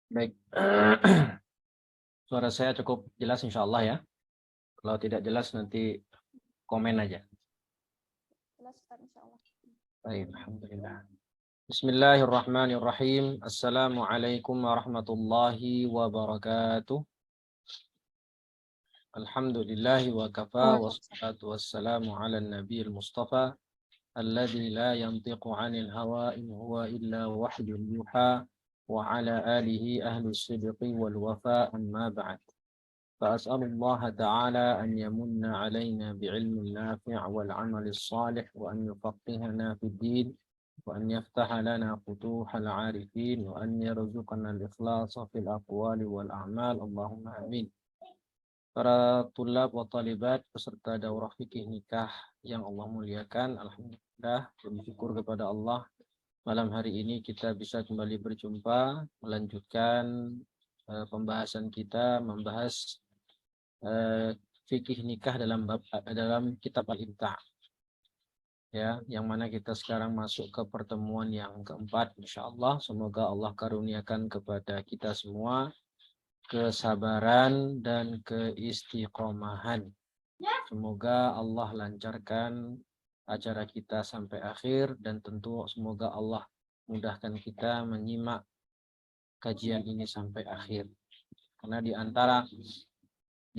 Baik. Suara saya cukup jelas insya Allah ya. Kalau tidak jelas nanti komen aja. Jelas Ustaz, insyaallah. Baik, alhamdulillah. Bismillahirrahmanirrahim. Assalamualaikum warahmatullahi wabarakatuh. Alhamdulillahi wa kafa wassalatu wassalamu ala nabiyil mustafa alladzi la yantiqu 'anil hawa in huwa illa wahyun yuha wa ala alihi ahli sidqi wal wafa amma ba'd. فأسأل الله تعالى أن يمن علينا بعلم نافع والعمل الصالح وأن يفقهنا في الدين وأن يفتح لنا فتوح العارفين وأن يرزقنا الإخلاص في الأقوال والأعمال اللهم آمين. Para tulab wa talibat peserta daurah fikih nikah yang Allah muliakan, alhamdulillah bersyukur kepada Allah malam hari ini kita bisa kembali berjumpa melanjutkan pembahasan kita membahas fikih nikah dalam kitab Al-Imta'. Ya, yang mana kita sekarang masuk ke pertemuan yang keempat insyaallah. Semoga Allah karuniakan kepada kita semua kesabaran dan keistiqomahan. Semoga Allah lancarkan acara kita sampai akhir dan tentu semoga Allah mudahkan kita menyimak kajian ini sampai akhir. Karena di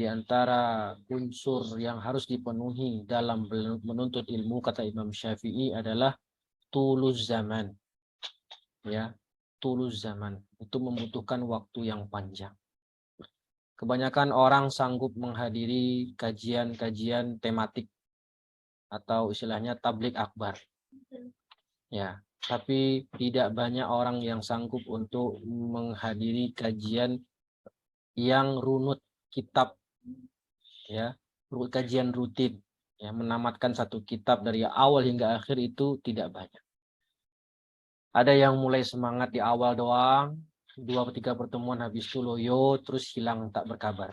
antara unsur yang harus dipenuhi dalam menuntut ilmu kata Imam Syafi'i adalah tuluz zaman. Ya, tuluz zaman itu membutuhkan waktu yang panjang. Kebanyakan orang sanggup menghadiri kajian-kajian tematik atau istilahnya tablik akbar. Ya, tapi tidak banyak orang yang sanggup untuk menghadiri kajian yang runut kitab, ya, kajian rutin, ya, menamatkan satu kitab dari awal hingga akhir itu tidak banyak. Ada yang mulai semangat di awal doang, 2-3 pertemuan habis itu loyo, terus hilang tak berkabar.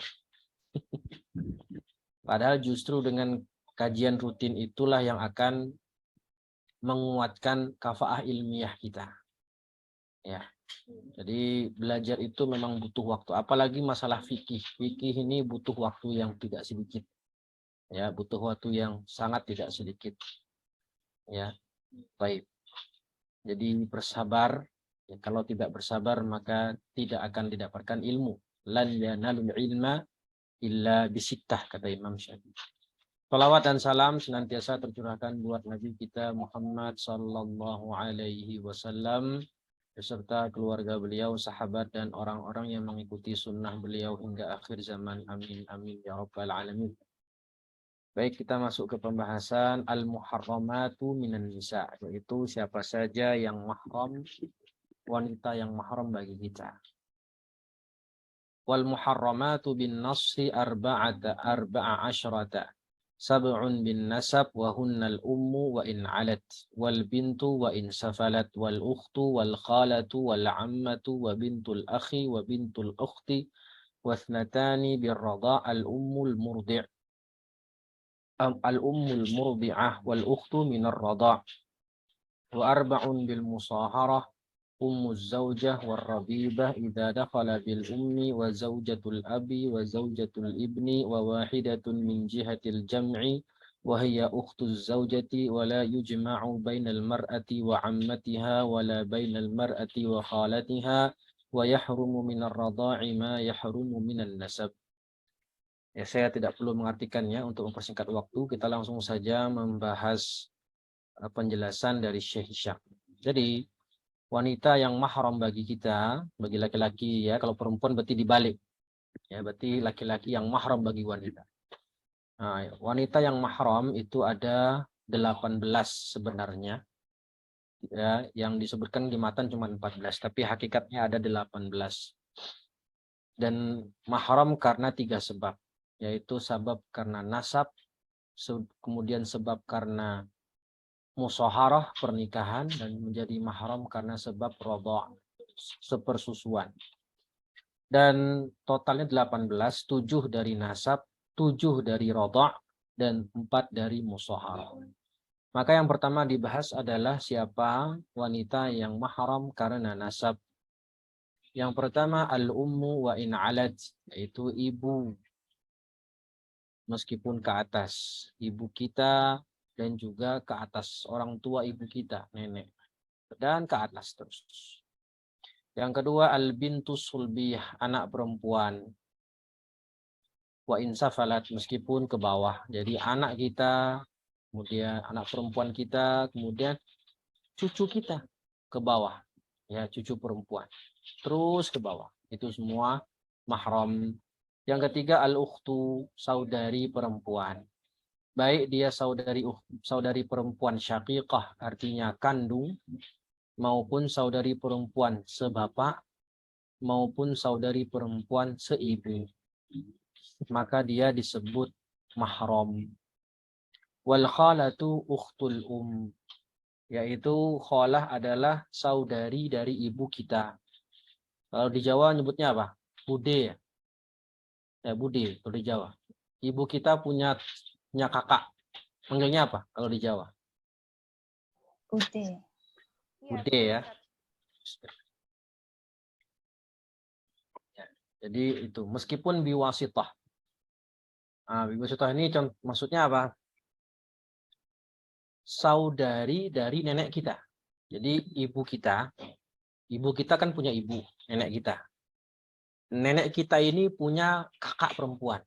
Padahal justru dengan kajian rutin itulah yang akan menguatkan kafaah ilmiah kita. Ya. Jadi belajar itu memang butuh waktu, apalagi masalah fikih. Fikih ini butuh waktu yang tidak sedikit. Ya, butuh waktu yang sangat tidak sedikit. Ya. Baik. Jadi bersabar. Ya, kalau tidak bersabar maka tidak akan didapatkan ilmu. Lan yanalul ilma illa bisittah kata Imam Syafi'i. Salawat dan salam senantiasa tercurahkan buat Nabi kita Muhammad sallallahu alaihi wasallam beserta keluarga beliau, sahabat dan orang-orang yang mengikuti sunnah beliau hingga akhir zaman. Amin amin ya rabbal alamin. Baik, kita masuk ke pembahasan al-muharramatu minan nisa, yaitu siapa saja yang mahram, wanita yang mahram bagi kita. Wal muharramatu bin nassi arba'a asyrata. Sab'un bin nasab wa hunnal ummu wa in alat wal bintu wa in safalat wal ukhtu wal khalatu wal ammatu wa bintul akhi wa bintul ukhti wa thnatani bir radha' al ummul murdi' al ummul murdi'ah wal ukhtu min ar radha' wa arba'un bil musaharah ummu zaujah warrabibah idza dakhala bil ummi wa zaujatul abi wa zaujatul ibni wa wahidatun min jihatil jam'i wa hiya ukhtuz zaujati wa la yujma'u bainal mar'ati wa ammatiha wa la bainal mar'ati wa khalatiha wa yahrumu minar radha'i ma yahrumu minan nasab. Ya, saya tidak perlu mengartikannya untuk mempersingkat waktu, kita langsung saja membahas penjelasan dari Syekh Hisham. Jadi wanita yang mahram bagi kita, bagi laki-laki ya, kalau perempuan berarti dibalik. Ya, berarti laki-laki yang mahram bagi wanita. Nah, wanita yang mahram itu ada 18 sebenarnya. Ya, yang disebutkan di matan cuma 14, tapi hakikatnya ada 18. Dan mahram karena 3 sebab, yaitu sebab karena nasab, kemudian sebab karena musaharah pernikahan, dan menjadi mahram karena sebab radha' sepersusuan. Dan totalnya 18, 7 dari nasab, 7 dari radha' dan 4 dari musaharah. Maka yang pertama dibahas adalah siapa wanita yang mahram karena nasab. Yang pertama al-ummu wa in alat, yaitu ibu meskipun ke atas. Ibu kita dan juga ke atas orang tua ibu kita, nenek. Dan ke atas terus. Yang kedua al-bintu sulbiyah, anak perempuan. Wa in safalat, meskipun ke bawah. Jadi anak kita, kemudian anak perempuan kita, kemudian cucu kita ke bawah. Ya, cucu perempuan. Terus ke bawah. Itu semua mahram. Yang ketiga al-ukhtu, saudari perempuan. Baik dia saudari perempuan syaqiqah, artinya kandung, maupun saudari perempuan sebapak, maupun saudari perempuan seibu. Maka dia disebut mahram. Wal khalatu ukhtul yaitu khalah adalah saudari dari ibu kita. Kalau di Jawa nyebutnya apa? Bude ya. Ya, bude kalau di Jawa. Ibu kita punya kakak. Panggilnya apa kalau di Jawa? Bude. Bude ya. Jadi itu meskipun biwasitah. Nah, biwasitah ini maksudnya apa? Saudari dari nenek kita. Jadi ibu kita kan punya ibu, nenek kita. Nenek kita ini punya kakak perempuan.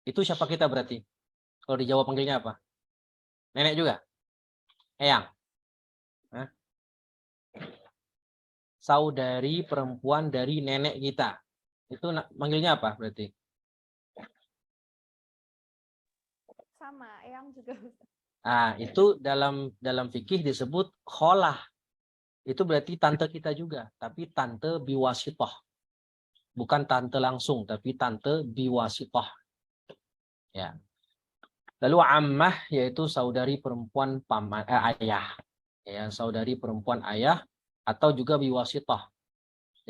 Itu siapa kita berarti? Kalau di Jawa panggilnya apa? Nenek juga? Eyang? Hah? Saudari perempuan dari nenek kita. Itu manggilnya apa berarti? Sama, eyang juga. Ah, itu dalam fikih disebut kholah. Itu berarti tante kita juga, tapi tante biwasitah. Bukan tante langsung, tapi tante biwasitah. Ya. Lalu ammah yaitu saudari perempuan ayah. Ya, saudari perempuan ayah atau juga biwasitah.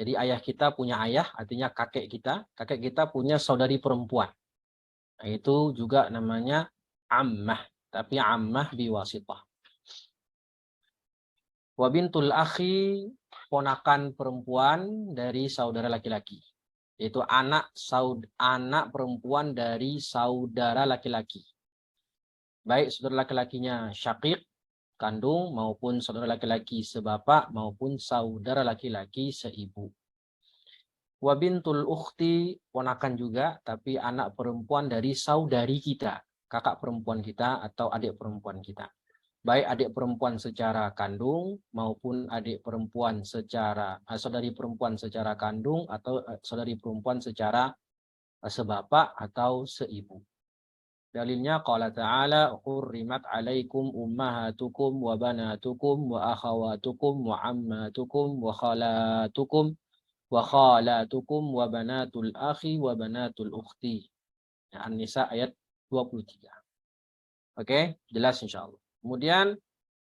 Jadi ayah kita punya ayah, artinya kakek kita punya saudari perempuan. Nah, itu juga namanya ammah, tapi ammah biwasitah. Wa bintul akhi, ponakan perempuan dari saudara laki-laki. Yaitu anak perempuan dari saudara laki-laki. Baik saudara laki-lakinya syaqiq, kandung, maupun saudara laki-laki sebapak, maupun saudara laki-laki seibu. Wa bintul ukhti, ponakan juga, tapi anak perempuan dari saudari kita, kakak perempuan kita atau adik perempuan kita. Baik adik perempuan secara kandung maupun adik perempuan saudari perempuan secara kandung atau saudari perempuan secara sebapak atau seibu. Dalilnya qala ta'ala hurrimat 'alaikum ummahatukum wa banatukum wa akhawatukum wa ammatukum wa khalatukum wa banatul akhi wa banatul ukhti. An-Nisa ayat 23. Oke, jelas insyaallah. Kemudian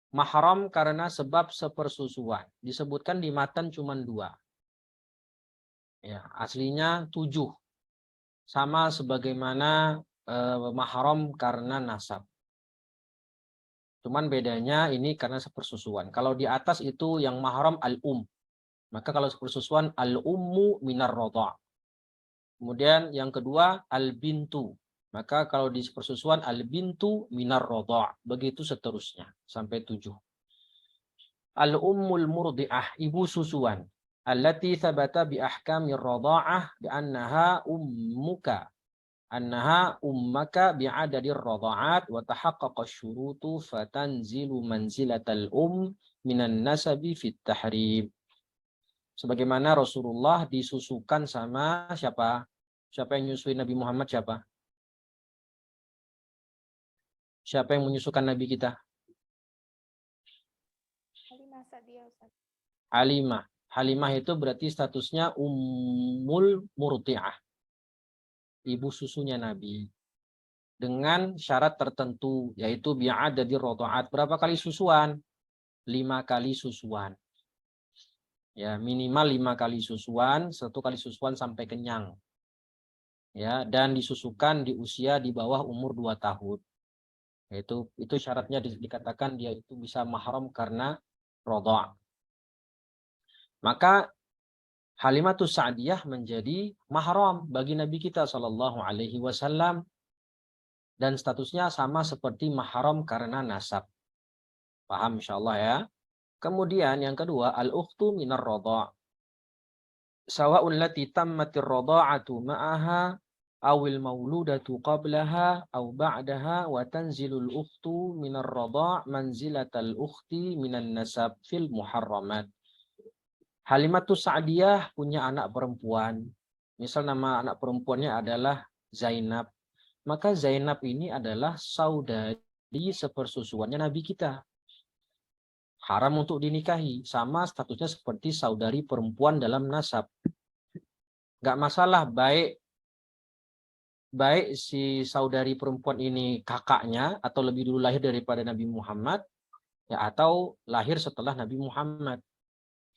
mahram karena sebab sepersusuan. Disebutkan di matan cuma 2. Ya, aslinya 7. Sama sebagaimana mahram karena nasab. Cuman bedanya ini karena sepersusuan. Kalau di atas itu yang mahram al-um. Maka kalau sepersusuan al-ummu minar rodha'. Kemudian yang kedua al-bintu. Maka kalau di persusuan al-bintu minar rodha'. Begitu seterusnya sampai 7. Al-ummul murdi'ah, ibu susuan. Allati thabata bi ahkamir rodha'ah bi annaha ummuka. Annaha ummaka bi'adadir rodha'at wa tahaqqaqa syurutu fatanzilu manzilatal minan nasabi fit tahrim. Sebagaimana Rasulullah disusukan sama siapa? Siapa yang menyusui Nabi Muhammad siapa? Siapa yang menyusukan Nabi kita? Halimah Sa'diyah, Ustaz. Halimah. Halimah itu berarti statusnya ummul murti'ah. Ibu susunya Nabi. Dengan syarat tertentu, yaitu bi'adadi rodha'at. Berapa kali susuan? 5 kali susuan. Ya, minimal 5 kali susuan, 1 kali susuan sampai kenyang. Ya, dan disusukan di usia di bawah umur 2 tahun. Itu syaratnya dikatakan dia itu bisa mahram karena rodha'. Maka Halimatus Sa'diyah menjadi mahram bagi Nabi kita Shallallahu Alaihi Wasallam dan statusnya sama seperti mahram karena nasab. Paham insyaallah ya. Kemudian yang kedua, al-ukhtu minar radha'. Sawa'un lati tammatir radha'atu ma'aha awil mauludatu qablaha aw ba'daha wa tanzilul ukhtu minar radha' manzilatal ukhti minan nasab fil muharramat. Halimatus Sa'diyah punya anak perempuan. Misal nama anak perempuannya adalah Zainab. Maka Zainab ini adalah saudari sepersusuannya Nabi kita. Haram untuk dinikahi. Sama statusnya seperti saudari perempuan dalam nasab. Nggak masalah baik si saudari perempuan ini kakaknya atau lebih dulu lahir daripada Nabi Muhammad ya atau lahir setelah Nabi Muhammad.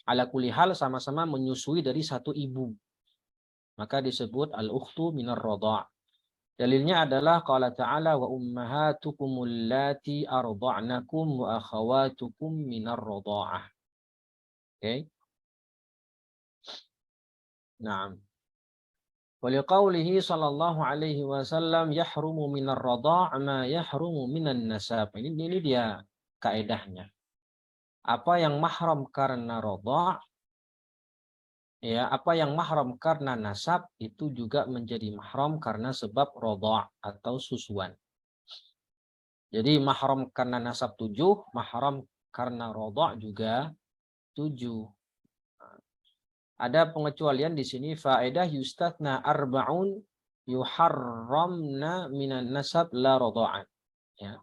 Ala kulli hal sama-sama menyusui dari satu ibu. Maka disebut al-ukhtu minar radha'. Dalilnya adalah qala ta'ala wa ummahatukum allati arda'nakum wa akhawatukum minar radha'ah. Oke. Naam. Waliqaulihi sallallahu alaihi wasallam yahrumu minar radha' ma yahrumu minan nasab. Ini dia kaedahnya. Apa yang mahram karena radha', ya, apa yang mahram karena nasab itu juga menjadi mahram karena sebab radha' atau susuan. Jadi mahram karena nasab 7, mahram karena radha' juga 7. Ada pengecualian di sini faedah yustatna arba'un yuharramna minan nasab la radha'an. Ya.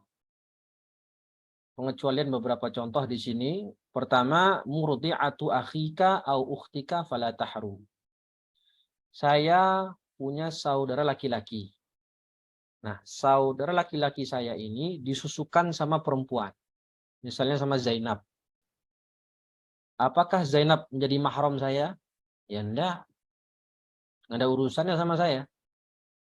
Pengecualian beberapa contoh di sini. Pertama, murdi'atu akhika au ukhtika fala tahrum. Saya punya saudara laki-laki. Nah, saudara laki-laki saya ini disusukan sama perempuan. Misalnya sama Zainab. Apakah Zainab menjadi mahram saya? Ya enggak. Nggak ada urusannya sama saya.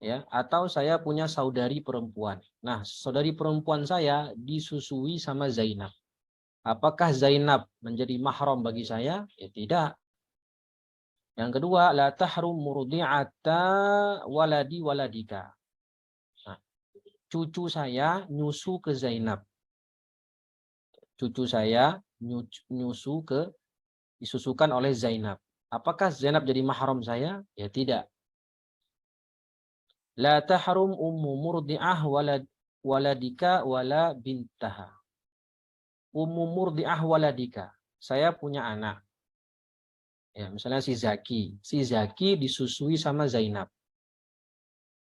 Ya, atau saya punya saudari perempuan. Nah, saudari perempuan saya disusui sama Zainab. Apakah Zainab menjadi mahram bagi saya? Ya tidak. Yang kedua, la tahrum murdi'ata waladi waladika. Nah, cucu saya nyusu ke Zainab. Cucu saya disusukan oleh Zainab. Apakah Zainab jadi mahram saya? Ya tidak. La tahrum ummu murdi'ah waladika wala bintaha. Ummu murdi'ah waladika. Saya punya anak. Ya, misalnya si Zaki. Si Zaki disusui sama Zainab.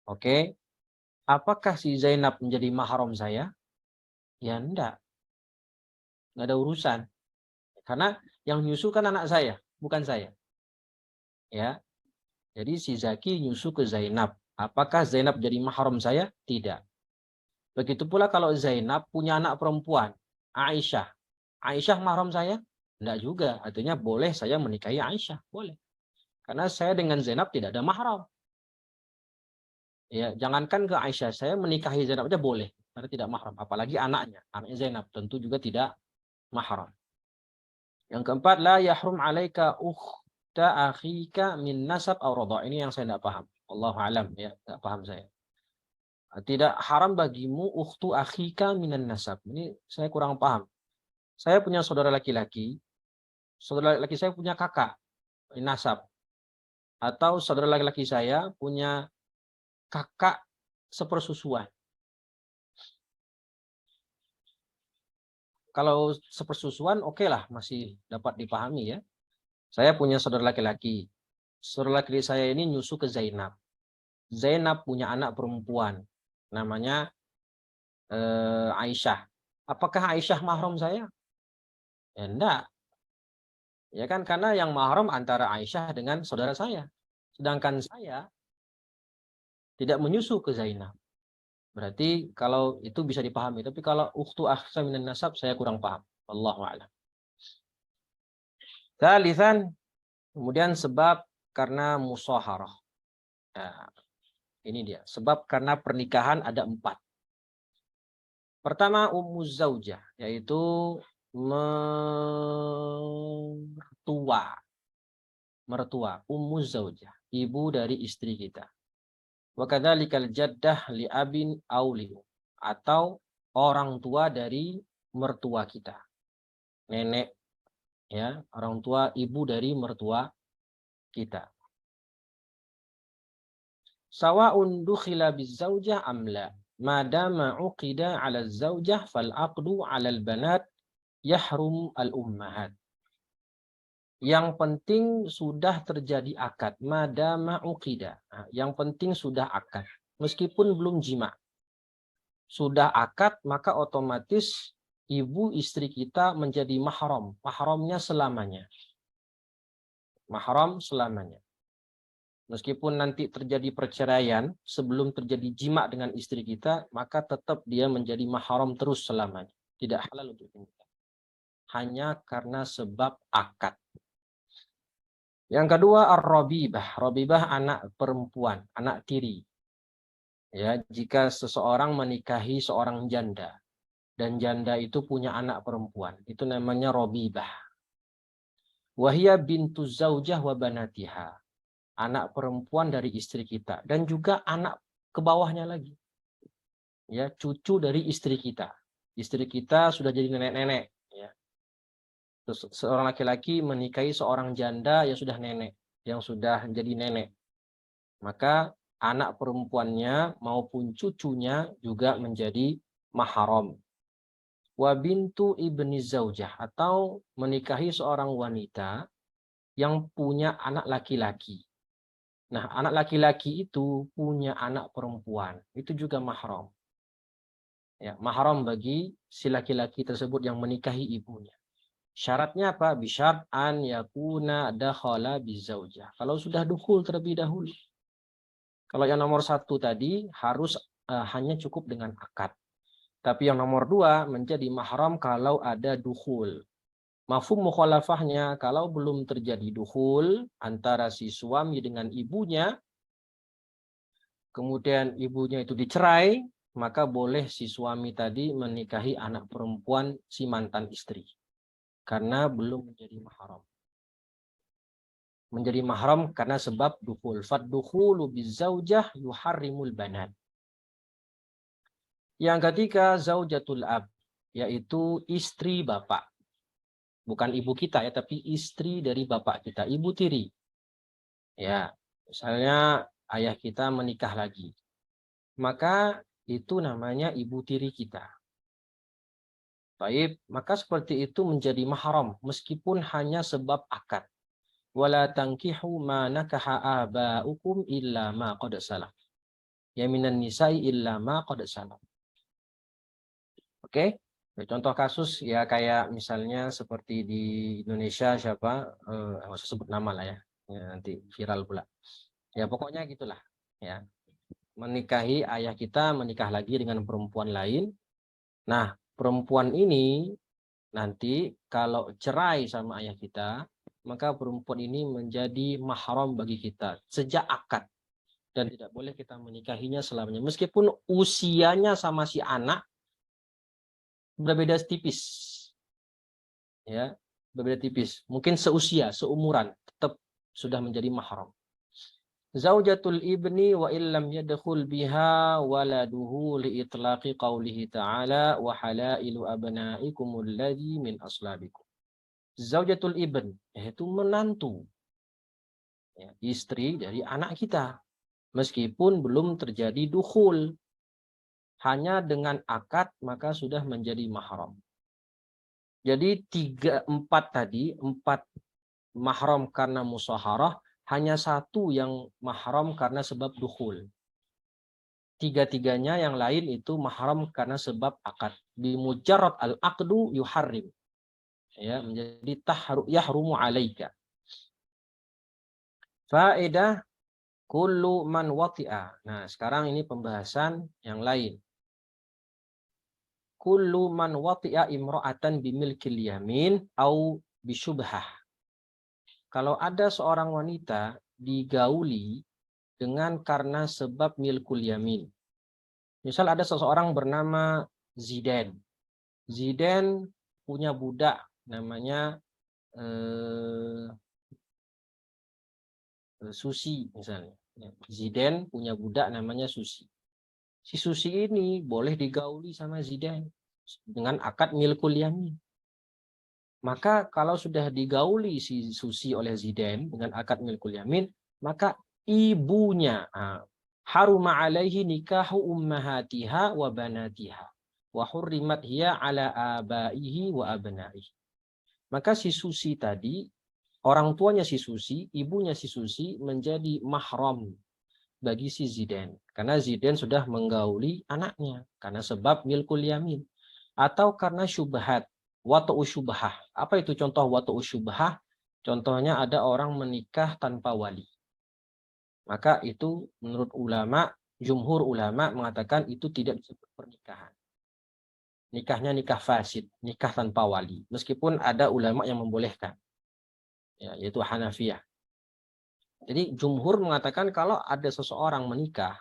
Oke. Apakah si Zainab menjadi mahram saya? Ya enggak. Enggak ada urusan. Karena yang nyusu kan anak saya, bukan saya. Ya. Jadi si Zaki nyusu ke Zainab. Apakah Zainab jadi mahram saya? Tidak. Begitu pula kalau Zainab punya anak perempuan, Aisyah. Aisyah mahram saya? Enggak juga. Artinya boleh saya menikahi Aisyah. Boleh. Karena saya dengan Zainab tidak ada mahram. Ya, jangankan ke Aisyah, saya menikahi Zainab aja boleh. Karena tidak mahram. Apalagi anaknya. Anaknya Zainab tentu juga tidak mahram. Yang keempat, la yahrum alaika ukhta akhika min nasab aw radha'. Ini yang saya tidak paham. Allahu alam ya, tidak paham saya. Tidak haram bagimu ukhtu akhika minan nasab. Ini saya kurang paham. Saya punya saudara laki-laki. Saudara laki saya punya kakak nasab. Atau saudara laki-laki saya punya kakak sepersusuan. Kalau sepersusuan oke lah, masih dapat dipahami ya. Saya punya saudara laki-laki. Saudara laki saya ini nyusu ke Zainab. Zainab punya anak perempuan. Namanya Aisyah. Apakah Aisyah mahram saya? Ya enggak. Ya kan, karena yang mahram antara Aisyah dengan saudara saya. Sedangkan saya tidak menyusu ke Zainab. Berarti kalau itu bisa dipahami. Tapi kalau ukhtu akhsa minan nasab saya kurang paham. Wallahu a'lam. Tsalitsan, kemudian sebab karena musaharah. Nah, ini dia. Sebab karena pernikahan ada 4. Pertama, ummuz zaujah, yaitu mertua. mertua, ummuz zaujah, ibu dari istri kita. Wa kadzalikal jaddah li abin aw li atau orang tua dari mertua kita. Nenek ya, orang tua ibu dari mertua kita. Sawa'un dukhila bizaujah am la. Madama uqida 'ala zaujah fal aqdu 'ala al-banat yahrum al-ummahat. Yang penting sudah terjadi akad. Madama uqida. Nah, yang penting sudah akad. Meskipun belum jima. Sudah akad, maka otomatis ibu istri kita menjadi mahram. Mahramnya selamanya. Mahram selamanya. Meskipun nanti terjadi perceraian, sebelum terjadi jima dengan istri kita, maka tetap dia menjadi mahram terus selamanya. Tidak halal untuk kita. Hanya karena sebab akad. Yang kedua, ar-rabibah. Rabibah anak perempuan, anak tiri. Ya, jika seseorang menikahi seorang janda, dan janda itu punya anak perempuan, itu namanya rabibah. Wahia bintu zaujah wa banatiha. Anak perempuan dari istri kita dan juga anak ke bawahnya lagi. Ya, cucu dari istri kita. Istri kita sudah jadi nenek-nenek, ya. Terus seorang laki-laki menikahi seorang janda yang sudah nenek, yang sudah jadi nenek. Maka anak perempuannya maupun cucunya juga menjadi mahram. Wa bintu ibni zaujah atau menikahi seorang wanita yang punya anak laki-laki. Nah, anak laki-laki itu punya anak perempuan. Itu juga mahram. Ya, mahram bagi si laki-laki tersebut yang menikahi ibunya. Syaratnya apa? Bisyarat an yakuna dakhala bizaujah. Kalau sudah dukhul terlebih dahulu. Kalau yang nomor satu tadi harus hanya cukup dengan akad. Tapi yang nomor dua menjadi mahram kalau ada dukhul. Mafhum mukhalafahnya, kalau belum terjadi dukhul antara si suami dengan ibunya, kemudian ibunya itu dicerai, maka boleh si suami tadi menikahi anak perempuan si mantan istri. Karena belum menjadi mahram. Menjadi mahram karena sebab dukhul. Fad-dukhulu bizaujah yuharrimul banat. Yang ketiga, zaujatul ab, yaitu istri bapak. Bukan ibu kita ya, tapi istri dari bapak kita, ibu tiri. Ya, misalnya ayah kita menikah lagi. Maka itu namanya ibu tiri kita. Baik, maka seperti itu menjadi mahram meskipun hanya sebab akad. Wala tankihu ma nakaha aba'ukum illa ma qad salaf. Ya minan nisa'i illa ma qad salaf. Oke? Contoh kasus ya kayak misalnya seperti di Indonesia siapa nggak usah sebut nama lah ya. Ya nanti viral pula. Ya pokoknya gitulah ya. Menikahi ayah kita menikah lagi dengan perempuan lain. Nah, perempuan ini nanti kalau cerai sama ayah kita, maka perempuan ini menjadi mahram bagi kita sejak akad dan tidak boleh kita menikahinya selamanya meskipun usianya sama si anak berbeda tipis. Ya, berbeda tipis. Mungkin seusia, seumuran, tetap sudah menjadi mahram. Zaujatul ibni wa illam yadkhul biha waladuhu li itlaqi qawlihi ta'ala wa halailu abnaikumul ladzi min aslabikum. Zaujatul ibn, yaitu menantu. Ya, istri dari anak kita. Meskipun belum terjadi dukhul. Hanya dengan akad maka sudah menjadi mahram. Jadi 4 tadi, 4 mahram karena musaharah, hanya 1 yang mahram karena sebab dukhul. 3-3-nya yang lain itu mahram karena sebab akad. Bi mujarrad al-aqdu yuharrim. Ya, menjadi yahrumu alaika. Faedah kullu man wati'a. Nah, sekarang ini pembahasan yang lain. Kullu man wati'a imra'atan bimilkil yamin au bisyubhah. Kalau ada seorang wanita digauli dengan karena sebab milkul yamin. Misal ada seseorang bernama Ziden. Ziden punya budak namanya Susi misalnya. Zidane punya budak namanya Susi. Si Susi ini boleh digauli sama Zidane dengan akad milkul yamin. Maka kalau sudah digauli si Susi oleh Zidane dengan akad milkul yamin, maka ibunya haruma alaihi nikahu ummahatiha wa banatiha wa hurrimat hiya ala abaihi wa abnaihi. Maka si Susi tadi, orang tuanya si Susi, ibunya si Susi menjadi mahram bagi si Zidane. Karena Zidane sudah menggauli anaknya. Karena sebab milkul yamin. Atau karena syubhat. Wata'u syubhah. Apa itu contoh wata'u syubhah? Contohnya ada orang menikah tanpa wali. Maka itu menurut ulama, jumhur ulama mengatakan itu tidak disebut pernikahan. Nikahnya nikah fasid, nikah tanpa wali. Meskipun ada ulama yang membolehkan. Ya, yaitu Hanafiyah. Jadi jumhur mengatakan kalau ada seseorang menikah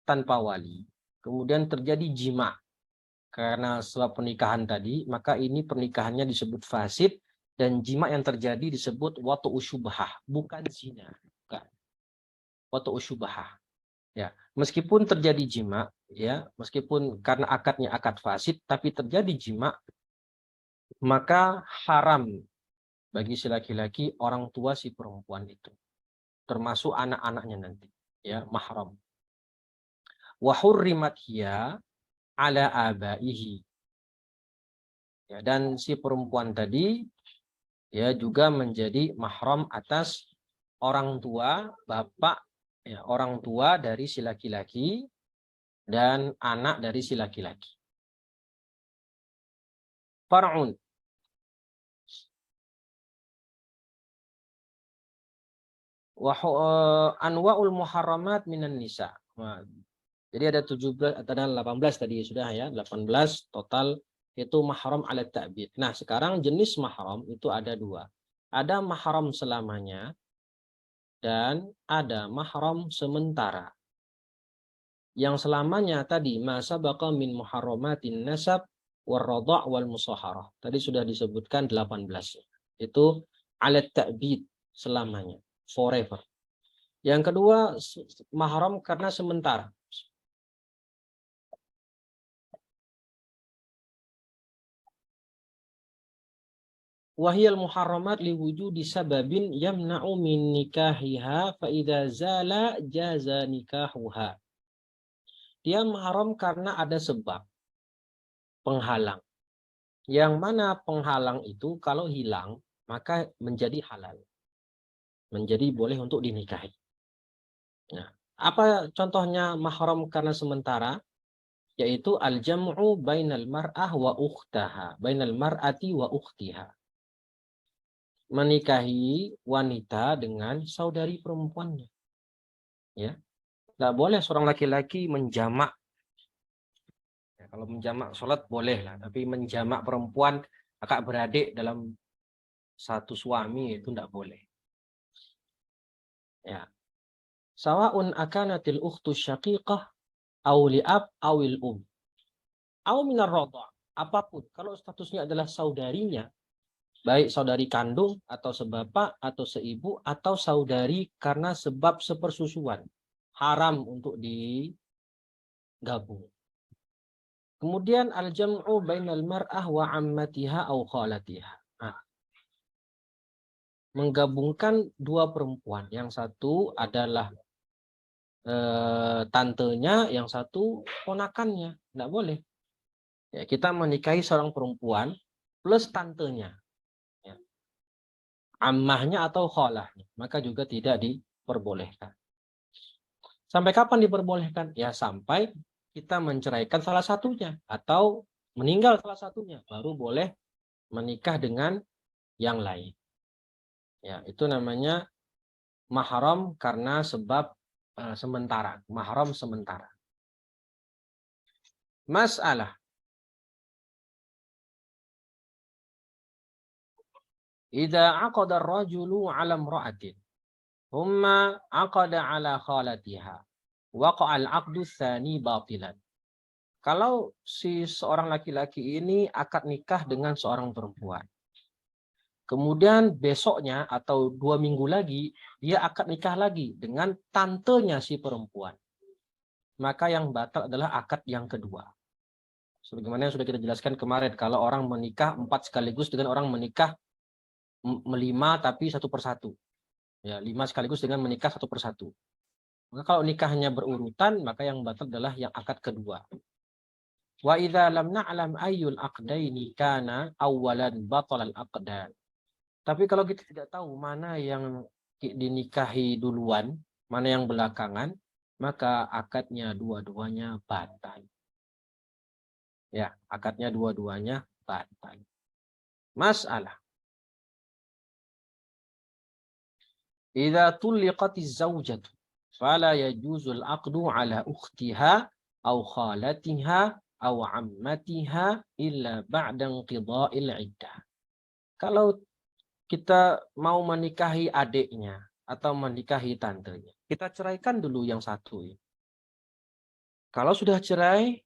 tanpa wali, kemudian terjadi jima karena sebab pernikahan tadi, maka ini pernikahannya disebut fasid dan jima yang terjadi disebut wata'u syubhah, bukan zina. Bukan. Wata'u syubhah. Ya, meskipun terjadi jima, ya, meskipun karena akadnya akad fasid, tapi terjadi jima, maka haram bagi si laki-laki orang tua si perempuan itu, termasuk anak-anaknya nanti, ya, mahram. Wa hurrimat hiya ala abaihi. Ya, dan si perempuan tadi ya juga menjadi mahram atas orang tua, bapak, ya, orang tua dari si laki-laki dan anak dari si laki-laki. Far'un. Wa anwa'ul muharramat minan nisa. Nah, jadi ada 17 atau 18 tadi sudah ya, 18 total itu mahram ala ta'bid. Nah, sekarang jenis mahram itu ada dua. Ada mahram selamanya dan ada mahram sementara. Yang selamanya tadi masa baqa min muharramatin nasab warradha' wal musaharah. Tadi sudah disebutkan 18. Itu alat ta'bid selamanya, forever. Yang kedua mahram karena sementara. Wahiyal muharramat liwujudi sababin yamna'u min nikahiha fa idza zala jaza nikahuha. Dia mahram karena ada sebab penghalang. Yang mana penghalang itu kalau hilang maka menjadi halal. Menjadi boleh untuk dinikahi. Nah, apa contohnya mahram karena sementara? Yaitu al-jam'u bainal mar'ah wa ukhtaha, bainal mar'ati wa ukhtiha. Menikahi wanita dengan saudari perempuannya. Ya. Nggak boleh seorang laki-laki menjamak. Ya, kalau menjamak sholat boleh lah, tapi menjamak perempuan kakak beradik dalam satu suami itu tidak boleh. Ya. Sawa'un akanatil ukhtu syaqiqah aw li'ab awil aw minar radha'. Apapun kalau statusnya adalah saudarinya, baik saudari kandung atau sebapak atau seibu atau saudari karena sebab sepersusuan, haram untuk digabung. Kemudian al-jam'u bainal mar'ah wa ammatiha aw khalatiha. Nah, menggabungkan dua perempuan, yang satu adalah tantenya, yang satu ponakannya, tidak boleh. Ya, kita menikahi seorang perempuan plus tantenya, ya, ammahnya atau khalahnya, maka juga tidak diperbolehkan. Sampai kapan diperbolehkan? Ya sampai kita menceraikan salah satunya atau meninggal salah satunya, baru boleh menikah dengan yang lain. Ya, itu namanya mahram karena sebab sementara, mahram sementara. Masalah. Idza aqada ar-rajulu 'ala imra'atin, thumma aqada 'ala khalatiha, waqa'a al-'aqdu tsani batilan. Kalau si seorang laki-laki ini akad nikah dengan seorang perempuan, kemudian besoknya atau 2 minggu lagi, dia akad nikah lagi dengan tantenya si perempuan. Maka yang batal adalah akad yang kedua. Sebagaimana yang sudah kita jelaskan kemarin, kalau orang menikah 4 sekaligus dengan orang menikah 5 tapi 1 persatu. Ya, 5 sekaligus dengan menikah 1 persatu. Maka kalau nikahnya berurutan, maka yang batal adalah yang akad kedua. Wa idza lam na'lam ayyul aqdaini kana awwalan batalal aqdan. Tapi kalau kita tidak tahu mana yang dinikahi duluan, mana yang belakangan, maka akadnya dua-duanya batal. Ya, akadnya dua-duanya batal. Masalah. Idza tulliqatiz zawjatu fala yajuzul aqdu ala ukhtiha aw khalatiha aw ammatiha illa ba'da inqidha'il iddah. Kalau kita mau menikahi adiknya atau menikahi tantenya, kita ceraikan dulu yang satu. Kalau sudah cerai,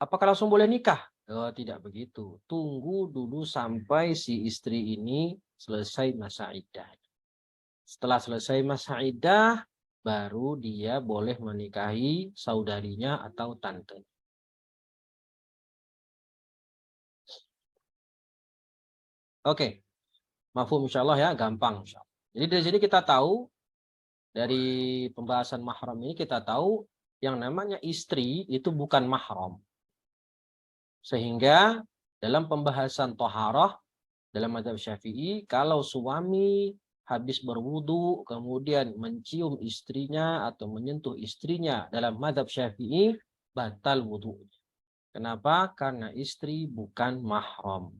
apakah langsung boleh nikah? Oh, tidak begitu. Tunggu dulu sampai si istri ini selesai masa iddah. Setelah selesai masa iddah, baru dia boleh menikahi saudarinya atau tantenya. Oke. Mafhum insyaallah ya, gampang insyaallah. Jadi dari sini kita tahu, dari pembahasan mahram ini kita tahu yang namanya istri itu bukan mahram. Sehingga dalam pembahasan toharah dalam mazhab Syafi'i, kalau suami habis berwudu kemudian mencium istrinya atau menyentuh istrinya, dalam mazhab Syafi'i batal wudunya. Kenapa? Karena istri bukan mahram.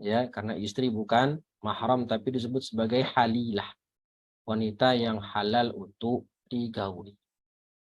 Ya, karena istri bukan mahram tapi disebut sebagai halilah, wanita yang halal untuk digauli.